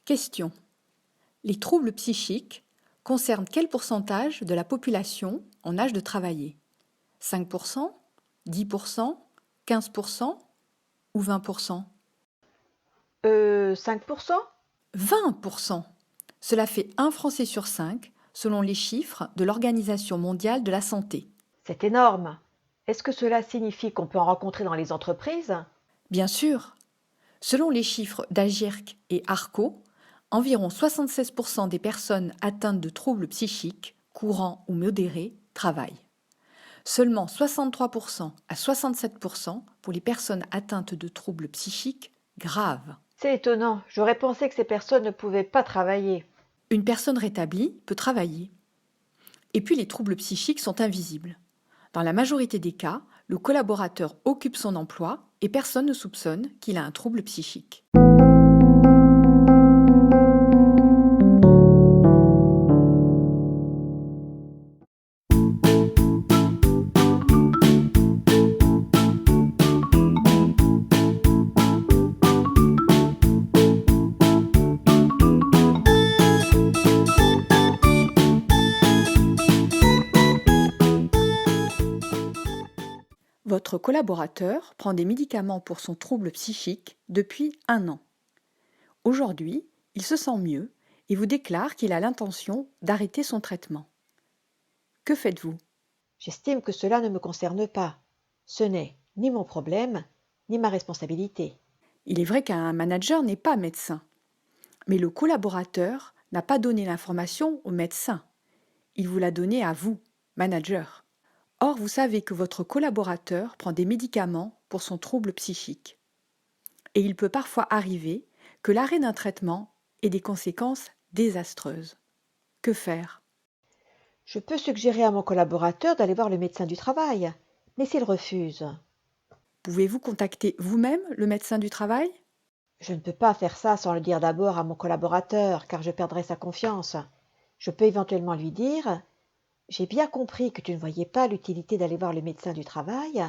Question. Les troubles psychiques concernent quel pourcentage de la population en âge de travailler? 5%, 10%, 15% ou 20%? 5%? 20%! Cela fait un Français sur 5 selon les chiffres de l'Organisation mondiale de la santé. C'est énorme. Est-ce que cela signifie qu'on peut en rencontrer dans les entreprises? Bien sûr, selon les chiffres d'Agirc et Arco, environ 76% des personnes atteintes de troubles psychiques, courants ou modérés, travaillent. Seulement 63% à 67% pour les personnes atteintes de troubles psychiques graves. C'est étonnant. J'aurais pensé que ces personnes ne pouvaient pas travailler. Une personne rétablie peut travailler. Et puis les troubles psychiques sont invisibles. Dans la majorité des cas, le collaborateur occupe son emploi et personne ne soupçonne qu'il a un trouble psychique. Votre collaborateur prend des médicaments pour son trouble psychique depuis 1 an. Aujourd'hui, il se sent mieux et vous déclare qu'il a l'intention d'arrêter son traitement. Que faites-vous? J'estime que cela ne me concerne pas. Ce n'est ni mon problème, ni ma responsabilité. Il est vrai qu'un manager n'est pas médecin, mais le collaborateur n'a pas donné l'information au médecin. Il vous l'a donnée à vous, manager. Or, vous savez que votre collaborateur prend des médicaments pour son trouble psychique. Et il peut parfois arriver que l'arrêt d'un traitement ait des conséquences désastreuses. Que faire? Je peux suggérer à mon collaborateur d'aller voir le médecin du travail, mais s'il refuse, Pouvez-vous contacter vous-même le médecin du travail? je ne peux pas faire ça sans le dire d'abord à mon collaborateur, car je perdrai sa confiance. Je peux éventuellement lui dire: j'ai bien compris que tu ne voyais pas l'utilité d'aller voir le médecin du travail,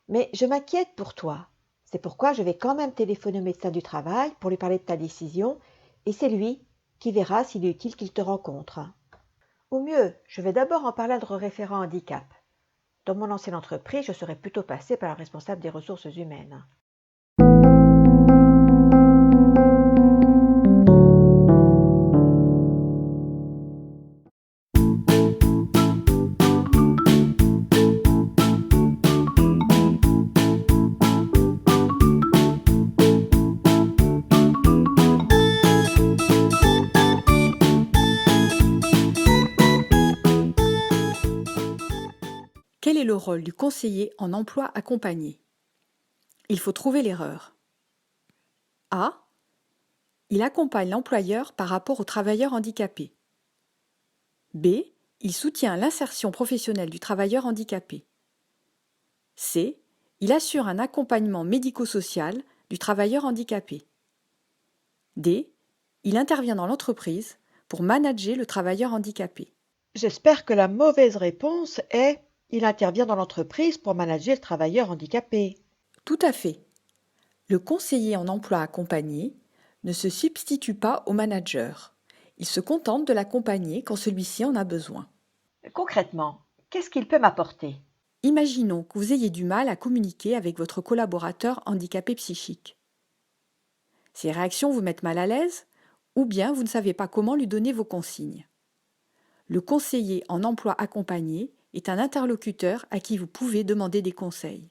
mais je m'inquiète pour toi. C'est pourquoi je vais quand même téléphoner au médecin du travail pour lui parler de ta décision, et c'est lui qui verra s'il est utile qu'il te rencontre. Ou mieux, je vais d'abord en parler à notre référent handicap. Dans mon ancienne entreprise, je serais plutôt passée par la responsable des ressources humaines. Quel est le rôle du conseiller en emploi accompagné? Il faut trouver l'erreur. A. Il accompagne l'employeur par rapport aux travailleurs handicapés. B. Il soutient l'insertion professionnelle du travailleur handicapé. C. Il assure un accompagnement médico-social du travailleur handicapé. D. Il intervient dans l'entreprise pour manager le travailleur handicapé. J'espère que la mauvaise réponse est: il intervient dans l'entreprise pour manager le travailleur handicapé. Tout à fait. Le conseiller en emploi accompagné ne se substitue pas au manager. Il se contente de l'accompagner quand celui-ci en a besoin. Concrètement, qu'est-ce qu'il peut m'apporter? Imaginons que vous ayez du mal à communiquer avec votre collaborateur handicapé psychique. Ses réactions vous mettent mal à l'aise ou bien vous ne savez pas comment lui donner vos consignes. Le conseiller en emploi accompagné est un interlocuteur à qui vous pouvez demander des conseils.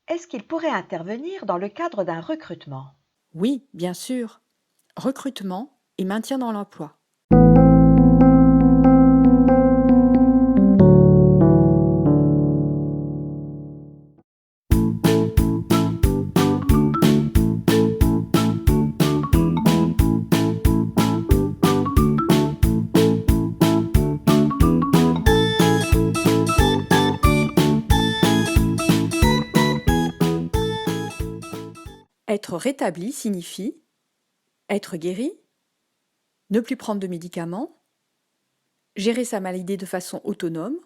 Est-ce qu'il pourrait intervenir dans le cadre d'un recrutement? Oui, bien sûr. Recrutement et maintien dans l'emploi. Être rétabli signifie être guéri, ne plus prendre de médicaments, gérer sa maladie de façon autonome,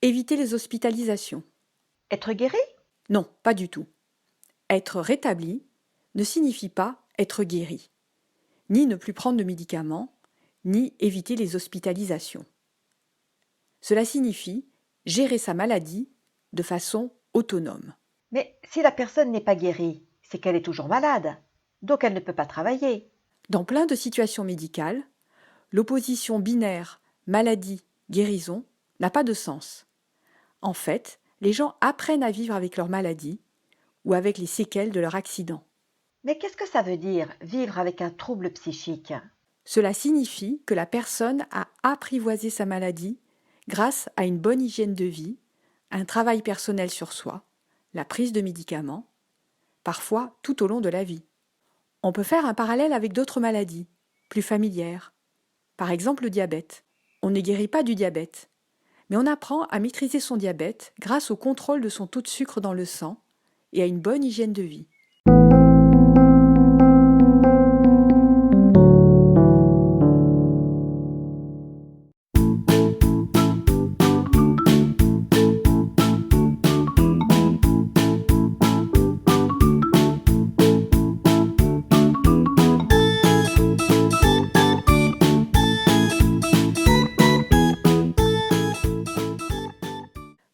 éviter les hospitalisations. Être guéri? Non, pas du tout. Être rétabli ne signifie pas être guéri, ni ne plus prendre de médicaments, ni éviter les hospitalisations. Cela signifie gérer sa maladie de façon autonome. Mais si la personne n'est pas guérie, c'est qu'elle est toujours malade, donc elle ne peut pas travailler. Dans plein de situations médicales, l'opposition binaire maladie-guérison n'a pas de sens. En fait, les gens apprennent à vivre avec leur maladie ou avec les séquelles de leur accident. Mais qu'est-ce que ça veut dire, vivre avec un trouble psychique? Cela signifie que la personne a apprivoisé sa maladie grâce à une bonne hygiène de vie, un travail personnel sur soi, la prise de médicaments, parfois tout au long de la vie. On peut faire un parallèle avec d'autres maladies, plus familières. Par exemple le diabète. On ne guérit pas du diabète, mais on apprend à maîtriser son diabète grâce au contrôle de son taux de sucre dans le sang et à une bonne hygiène de vie.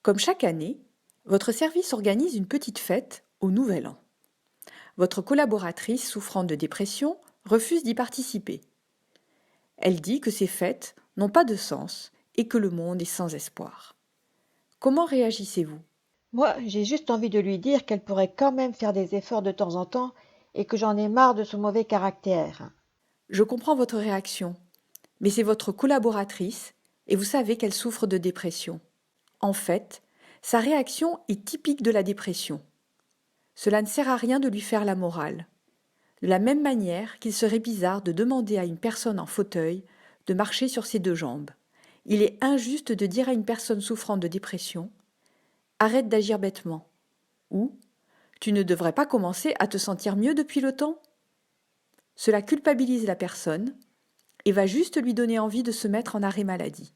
Comme chaque année, votre service organise une petite fête au Nouvel An. Votre collaboratrice souffrant de dépression refuse d'y participer. Elle dit que ces fêtes n'ont pas de sens et que le monde est sans espoir. Comment réagissez-vous ? Moi, j'ai juste envie de lui dire qu'elle pourrait quand même faire des efforts de temps en temps et que j'en ai marre de son mauvais caractère. Je comprends votre réaction, mais c'est votre collaboratrice et vous savez qu'elle souffre de dépression. En fait, sa réaction est typique de la dépression. Cela ne sert à rien de lui faire la morale. De la même manière qu'il serait bizarre de demander à une personne en fauteuil de marcher sur ses deux jambes. Il est injuste de dire à une personne souffrant de dépression « Arrête d'agir bêtement » ou « Tu ne devrais pas commencer à te sentir mieux depuis le temps ?» Cela culpabilise la personne et va juste lui donner envie de se mettre en arrêt maladie.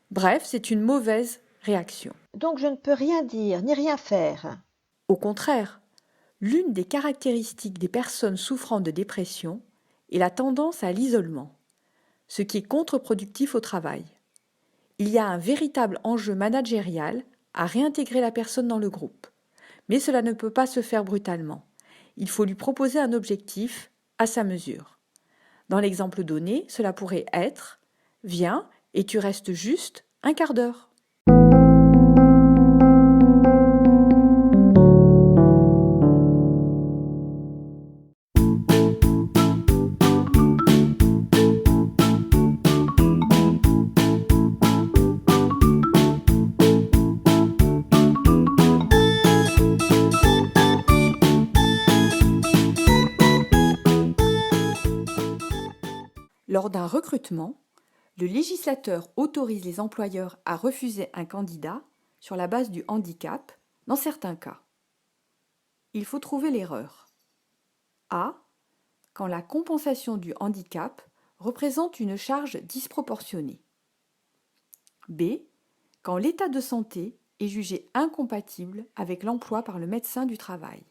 Bref, c'est une mauvaise réaction. Donc je ne peux rien dire ni rien faire. Au contraire, l'une des caractéristiques des personnes souffrant de dépression est la tendance à l'isolement, ce qui est contre-productif au travail. Il y a un véritable enjeu managérial à réintégrer la personne dans le groupe, mais cela ne peut pas se faire brutalement. Il faut lui proposer un objectif à sa mesure. Dans l'exemple donné, cela pourrait être « Viens et tu restes juste un quart d'heure ». Lors d'un recrutement, le législateur autorise les employeurs à refuser un candidat sur la base du handicap dans certains cas. Il faut trouver l'erreur. A. Quand la compensation du handicap représente une charge disproportionnée. B. Quand l'état de santé est jugé incompatible avec l'emploi par le médecin du travail.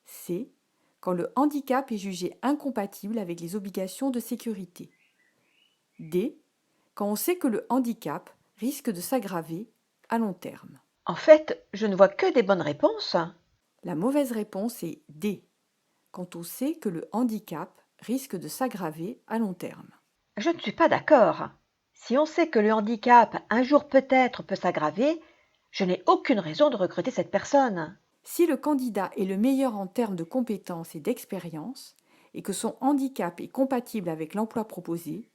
C. Quand le handicap est jugé incompatible avec les obligations de sécurité. D. Quand on sait que le handicap risque de s'aggraver à long terme. En fait, je ne vois que des bonnes réponses. La mauvaise réponse est D. Quand on sait que le handicap risque de s'aggraver à long terme. Je ne suis pas d'accord. Si on sait que le handicap, un jour peut-être, peut s'aggraver, je n'ai aucune raison de recruter cette personne. Si le candidat est le meilleur en termes de compétences et d'expérience, et que son handicap est compatible avec l'emploi proposé,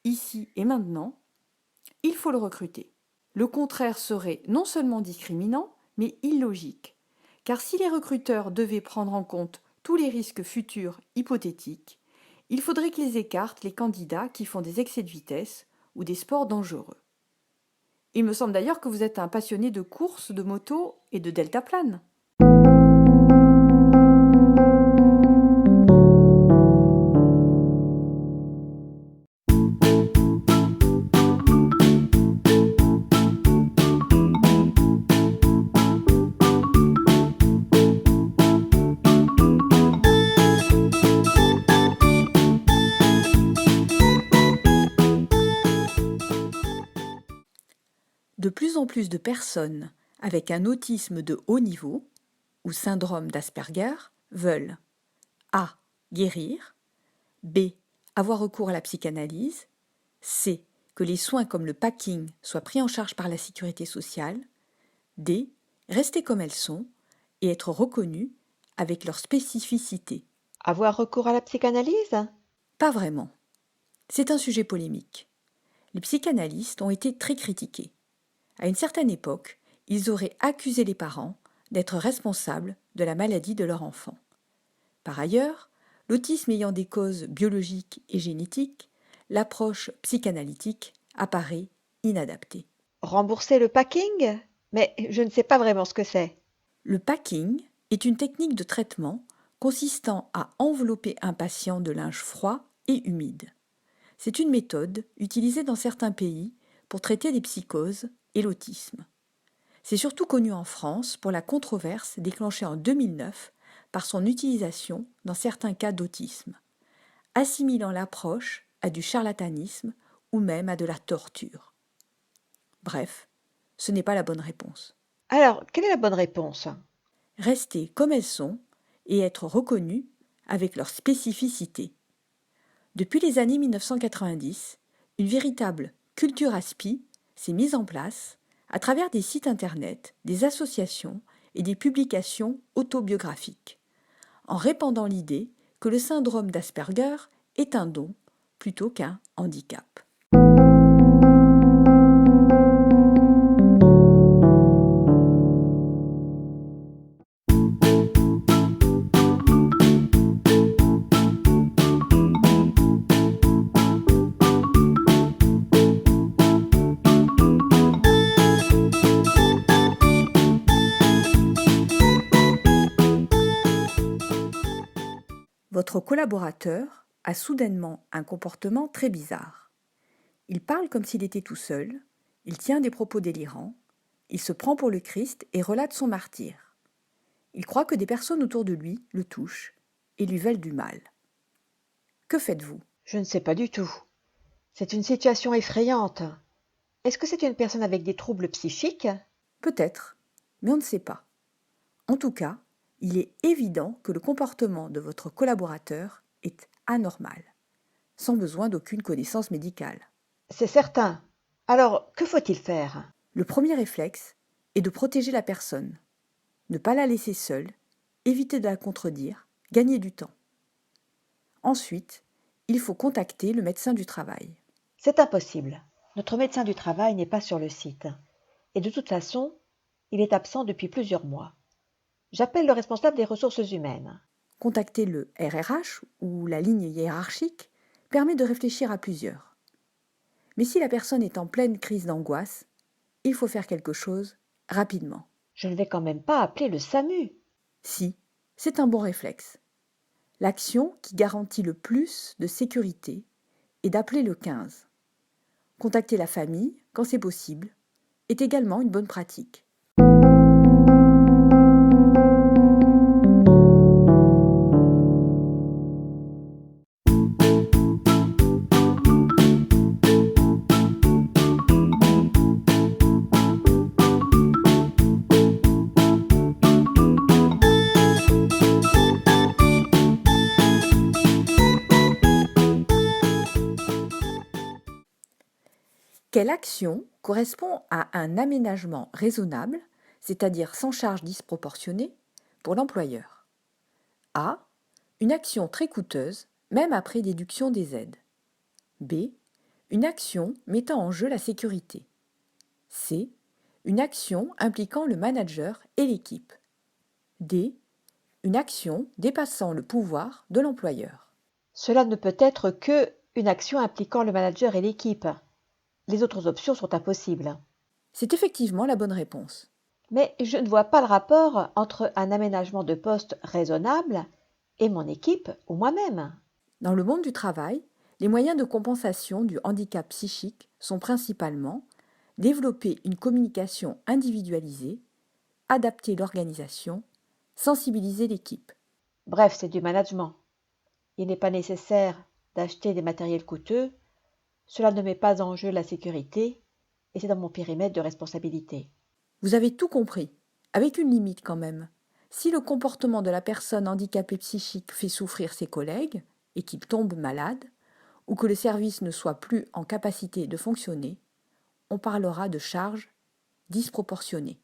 ici et maintenant, il faut le recruter. Le contraire serait non seulement discriminant, mais illogique. Car si les recruteurs devaient prendre en compte tous les risques futurs hypothétiques, il faudrait qu'ils écartent les candidats qui font des excès de vitesse ou des sports dangereux. Il me semble d'ailleurs que vous êtes un passionné de course, de moto et de deltaplane. plus en plus de personnes avec un autisme de haut niveau ou syndrome d'Asperger veulent A. Guérir, B. Avoir recours à la psychanalyse, C. Que les soins comme le packing soient pris en charge par la sécurité sociale, D. Rester comme elles sont et être reconnues avec leurs spécificités. Avoir recours à la psychanalyse? Pas vraiment. C'est un sujet polémique. Les psychanalystes ont été très critiqués. À une certaine époque, ils auraient accusé les parents d'être responsables de la maladie de leur enfant. Par ailleurs, l'autisme ayant des causes biologiques et génétiques, l'approche psychanalytique apparaît inadaptée. Rembourser le packing? Mais je ne sais pas vraiment ce que c'est. Le packing est une technique de traitement consistant à envelopper un patient de linge froid et humide. C'est une méthode utilisée dans certains pays pour traiter les psychoses et l'autisme. C'est surtout connu en France pour la controverse déclenchée en 2009 par son utilisation dans certains cas d'autisme, assimilant l'approche à du charlatanisme ou même à de la torture. Bref, ce n'est pas la bonne réponse. Alors, quelle est la bonne réponse? Rester comme elles sont et être reconnues avec leurs spécificités. Depuis les années 1990, une véritable culture ASPI s'est mise en place à travers des sites internet, des associations et des publications autobiographiques, en répandant l'idée que le syndrome d'Asperger est un don plutôt qu'un handicap. Votre collaborateur a soudainement un comportement très bizarre. Il parle comme s'il était tout seul, il tient des propos délirants, il se prend pour le Christ et relate son martyre. Il croit que des personnes autour de lui le touchent et lui veulent du mal. Que faites-vous? Je ne sais pas du tout. C'est une situation effrayante. Est-ce que c'est une personne avec des troubles psychiques? Peut-être, mais on ne sait pas. En tout cas, il est évident que le comportement de votre collaborateur est anormal, sans besoin d'aucune connaissance médicale. C'est certain. Alors, que faut-il faire? Le premier réflexe est de protéger la personne, ne pas la laisser seule, éviter de la contredire, gagner du temps. Ensuite, il faut contacter le médecin du travail. C'est impossible. Notre médecin du travail n'est pas sur le site. Et de toute façon, il est absent depuis plusieurs mois. J'appelle le responsable des ressources humaines. Contacter le RRH ou la ligne hiérarchique permet de réfléchir à plusieurs. Mais si la personne est en pleine crise d'angoisse, il faut faire quelque chose rapidement. Je ne vais quand même pas appeler le SAMU. Si, c'est un bon réflexe. L'action qui garantit le plus de sécurité est d'appeler le 15. Contacter la famille, quand c'est possible, est également une bonne pratique. Quelle action correspond à un aménagement raisonnable, c'est-à-dire sans charge disproportionnée, pour l'employeur? A. Une action très coûteuse, même après déduction des aides. B. Une action mettant en jeu la sécurité. C. Une action impliquant le manager et l'équipe. D. Une action dépassant le pouvoir de l'employeur. Cela ne peut être que une action impliquant le manager et l'équipe. Les autres options sont impossibles. C'est effectivement la bonne réponse. Mais je ne vois pas le rapport entre un aménagement de poste raisonnable et mon équipe ou moi-même. Dans le monde du travail, les moyens de compensation du handicap psychique sont principalement développer une communication individualisée, adapter l'organisation, sensibiliser l'équipe. Bref, c'est du management. Il n'est pas nécessaire d'acheter des matériels coûteux, cela ne met pas en jeu la sécurité et c'est dans mon périmètre de responsabilité. Vous avez tout compris, avec une limite quand même. Si le comportement de la personne handicapée psychique fait souffrir ses collègues et qu'il tombe malade, ou que le service ne soit plus en capacité de fonctionner, on parlera de charge disproportionnée.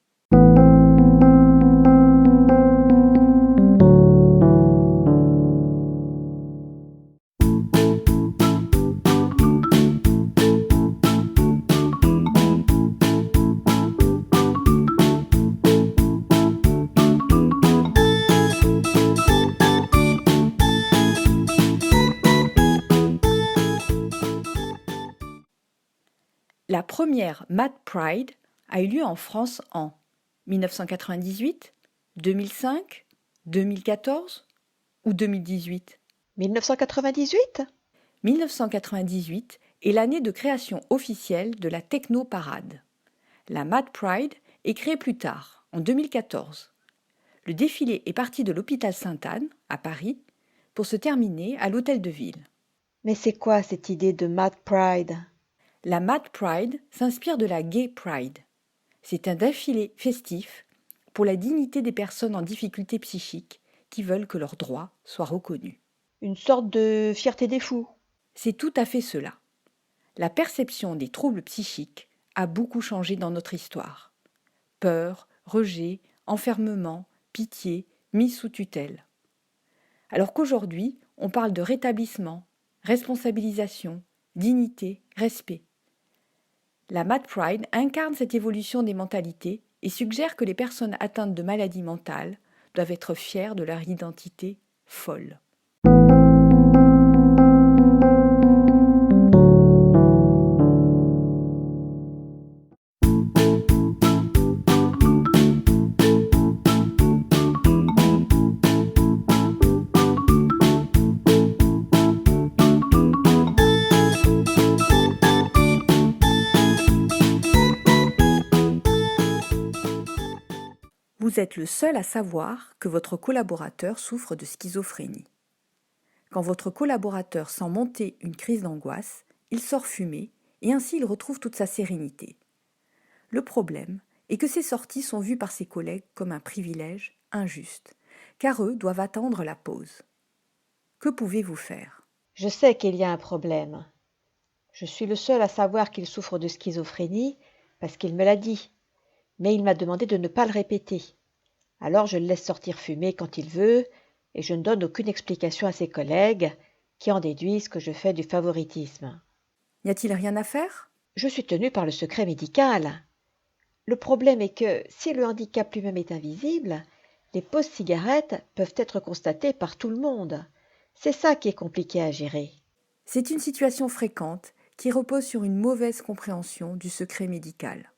La première Mad Pride a eu lieu en France en 1998, 2005, 2014 ou 2018. 1998? 1998 est l'année de création officielle de la Techno Parade. La Mad Pride est créée plus tard, en 2014. Le défilé est parti de l'hôpital Sainte-Anne, à Paris, pour se terminer à l'hôtel de ville. Mais c'est quoi cette idée de Mad Pride? La Mad Pride s'inspire de la Gay Pride. C'est un défilé festif pour la dignité des personnes en difficulté psychique qui veulent que leurs droits soient reconnus. Une sorte de fierté des fous. C'est tout à fait cela. La perception des troubles psychiques a beaucoup changé dans notre histoire. Peur, rejet, enfermement, pitié, mise sous tutelle. Alors qu'aujourd'hui, on parle de rétablissement, responsabilisation, dignité, respect. La Mad Pride incarne cette évolution des mentalités et suggère que les personnes atteintes de maladies mentales doivent être fières de leur identité folle. Vous êtes le seul à savoir que votre collaborateur souffre de schizophrénie. Quand votre collaborateur sent monter une crise d'angoisse, il sort fumer et ainsi il retrouve toute sa sérénité. Le problème est que ces sorties sont vues par ses collègues comme un privilège injuste, car eux doivent attendre la pause. Que pouvez-vous faire? Je sais qu'il y a un problème. Je suis le seul à savoir qu'il souffre de schizophrénie parce qu'il me l'a dit. Mais il m'a demandé de ne pas le répéter. Alors je le laisse sortir fumer quand il veut et je ne donne aucune explication à ses collègues qui en déduisent que je fais du favoritisme. N'y a-t-il rien à faire? Je suis tenue par le secret médical. Le problème est que si le handicap lui-même est invisible, les pauses cigarettes peuvent être constatées par tout le monde. C'est ça qui est compliqué à gérer. C'est une situation fréquente qui repose sur une mauvaise compréhension du secret médical.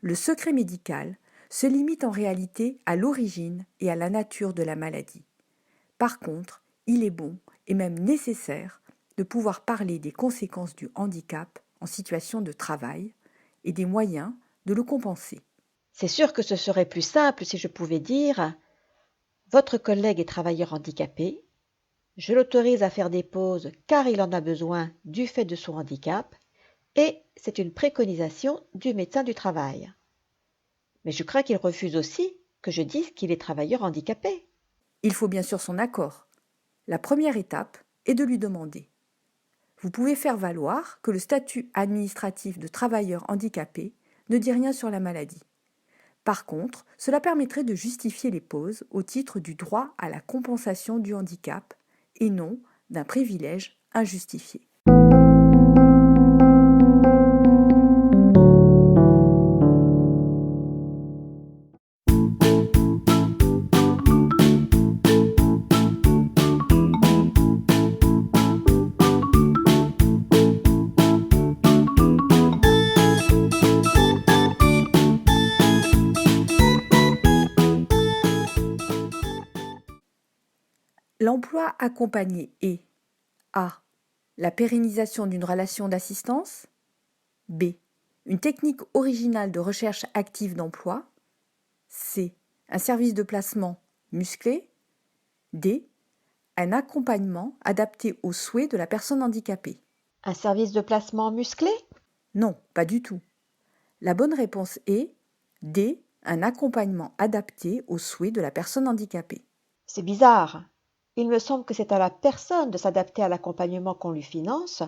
Le secret médical se limite en réalité à l'origine et à la nature de la maladie. Par contre, il est bon et même nécessaire de pouvoir parler des conséquences du handicap en situation de travail et des moyens de le compenser. C'est sûr que ce serait plus simple si je pouvais dire votre collègue est travailleur handicapé, je l'autorise à faire des pauses car il en a besoin du fait de son handicap et c'est une préconisation du médecin du travail. Mais je crains qu'il refuse aussi que je dise qu'il est travailleur handicapé. Il faut bien sûr son accord. La première étape est de lui demander. Vous pouvez faire valoir que le statut administratif de travailleur handicapé ne dit rien sur la maladie. Par contre, cela permettrait de justifier les pauses au titre du droit à la compensation du handicap et non d'un privilège injustifié. L'emploi accompagné est A. La pérennisation d'une relation d'assistance. B. Une technique originale de recherche active d'emploi. C. Un service de placement musclé. D. Un accompagnement adapté aux souhaits de la personne handicapée. Un service de placement musclé? Non, pas du tout. La bonne réponse est D. Un accompagnement adapté aux souhaits de la personne handicapée. C'est bizarre. Il me semble que c'est à la personne de s'adapter à l'accompagnement qu'on lui finance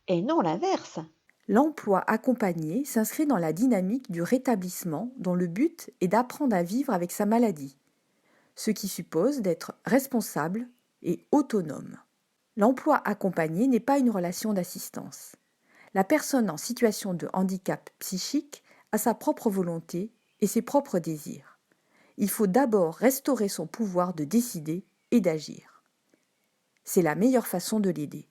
et non l'inverse. L'emploi accompagné s'inscrit dans la dynamique du rétablissement dont le but est d'apprendre à vivre avec sa maladie, ce qui suppose d'être responsable et autonome. L'emploi accompagné n'est pas une relation d'assistance. La personne en situation de handicap psychique a sa propre volonté et ses propres désirs. Il faut d'abord restaurer son pouvoir de décider et d'agir. C'est la meilleure façon de l'aider.